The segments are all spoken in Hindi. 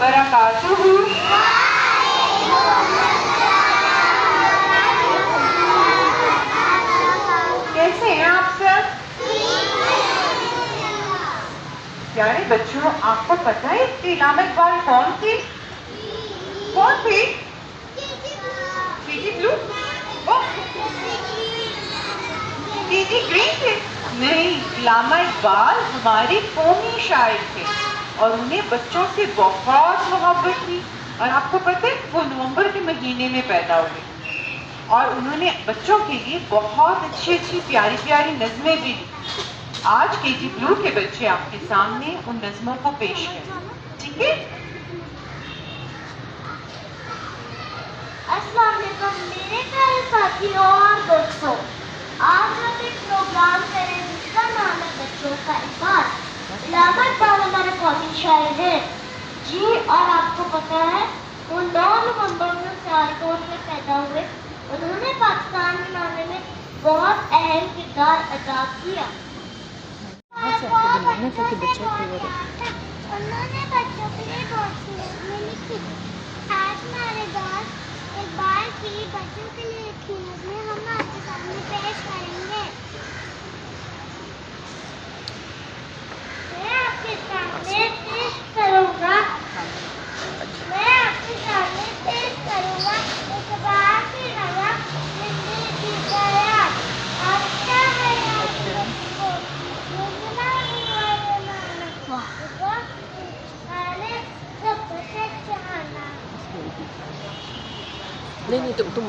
वबरकातुहू। कैसे हैं आप सब? प्यारे बच्चों, आपको पता है कि इल्हामा इकबाल कौन थे? कौन थे? KG blue? केजी ग्रीन थे? नहीं, इल्हामा इकबाल हमारे कौमी शायर थे और उन्हें बच्चों से बहुत मोहब्बत थी। और आपको पता है वो नवंबर के महीने में पैदा हुए और उन्होंने बच्चों के लिए बहुत अच्छी प्यारी प्यारी नज़में भी ली। आज केजी ब्लू के बच्चे आपके सामने उन नज़मों को पेश करें, ठीक है? अस्सलाम वालेकुम मेरे प्यारे साथियों और दोस्तों, आज हम एक प्रोग्राम करें जिसका नाम है बच्चों का इकबाल। इल्हामा इकबाल हमारे कौमी शायर हैं जी, और आपको पता है वो 9 नवंबर में सियालकोट में पैदा हुए। उन्होंने पाकिस्तान बनाने में बहुत अहम किरदार अदा किया। उन्होंने बच्चों के लिए बहुत सी नज़में लिखी। आज हमारे पास इकबाल की बच्चों के लिए लिखी नज़में हम आपके सामने पेश करेंगे। मैं आपके सामने पेश करूँगा इकबाल की नज़म ज़िंदगी की बात। अच्छा है नहीं तुम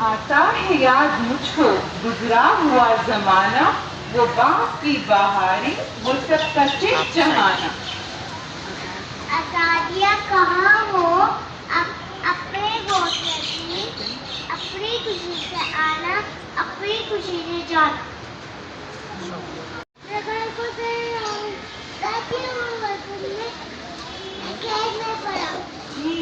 आता है याद मुझको गुजरा हुआ जमाना, वो बाग की बहारी, वो सब कच्चे जहाना। आजादिया कहाँ हो अपने गोद में थी, अपनी खुशी से आना, अपनी खुशी से जाना। मैं घर को गई हूँ, में पड़ा। जी,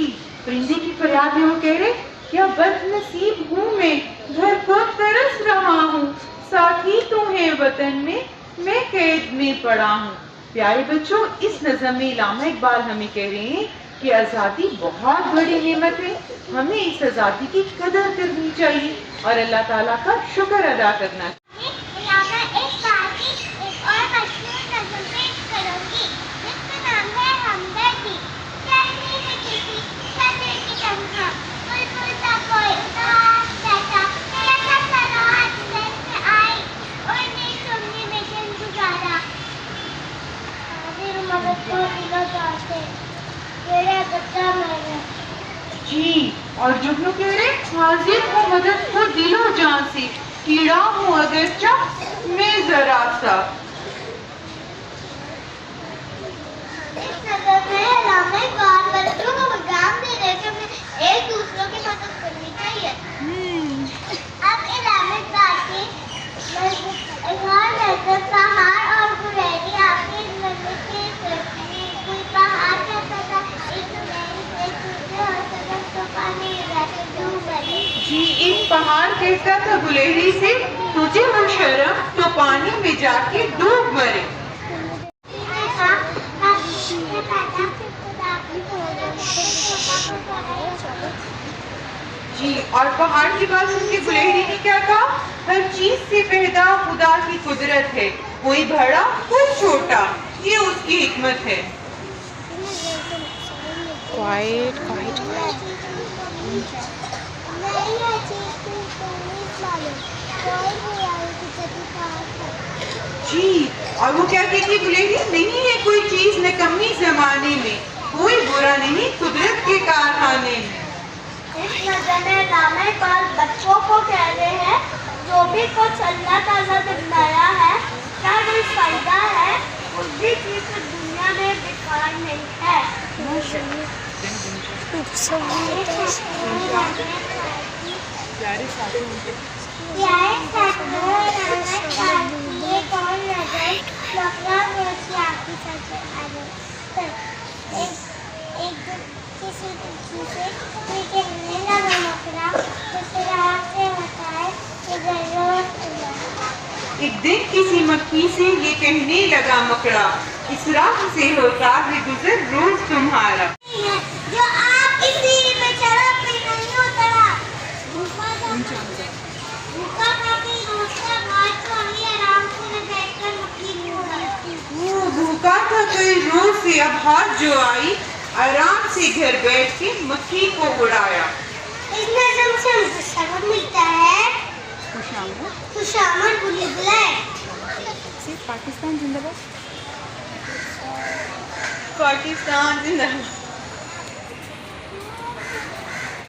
परिंदे की फरियाद में वो कह रहे, क्या बदनसीब हूँ मैं, घर को तरस रहा हूँ, साथी तुम्हें वतन में मैं कैद में पड़ा हूँ। प्यारे बच्चों, इस नज़म में इल्हामा इकबाल हमें कह रहे हैं कि आज़ादी बहुत बड़ी नेमत है, हमें इस आज़ादी की कदर करनी चाहिए और अल्लाह ताला का शुक्र अदा करना चाहिए। जी, और जुगनू कह रहे, हाजिर हूँ मदद को दिलो जान से, कीड़ा हूँ अगरचा मैं जरा सा। इस नज़म में इल्हामा इकबाल बच्चों को पैगाम दे रहे कि हमें एक दूसरों की मदद करनी चाहिए। अब इल्हामा इकबाल की पहाड़ और गुलेरी आपकी जिंदगी की कोई पहाड़ कहता था, एक गुलेरी से टूटे और सदर तो पानी वैसे डूब गई। जी, एक पहाड़ कहता था गुलेरी से, तुझे वो शर्म तो पानी में जाके डूब मरे। जी, और पहाड़ की बात सुन के गुलेरी ने क्या कहा, हर चीज से पैदा खुदा की कुदरत है, कोई बड़ा कोई छोटा, ये उसकी हिकमत है। क्वाइट जी, और वो क्या कहती है गुलेरी, नहीं है कोई चीज निकम्मी जमाने में, कोई बुरा नहीं कुदरत के कारखाने में। इस नज़म में इल्हामा इकबाल बच्चों को कह रहे हैं, जो भी कुछ अल्लाह ताला ने बनाया है, क्या कोई फायदा है, उसी चीज से दुनिया में बेकार नहीं है। प्यारे साथियों, ये कौन नजर मकरा रोटी आपकी सच किसी से कोई कहने लगा मकरा, दूसरा से होता है कि जरूरत। एक दिन किसी मक्खी से ये कहने लगा मकड़ा, इस राह से होता है गुजर रोज तुम्हारा। रोड से अब हाथ जो आई, आराम से घर बैठ के मक्खी को उड़ाया। इस नज़म से हमको सबक मिलता है खुशामद बुरी बुलाए। पाकिस्तान जिंदाबाद। पाकिस्तान जिंदाबाद।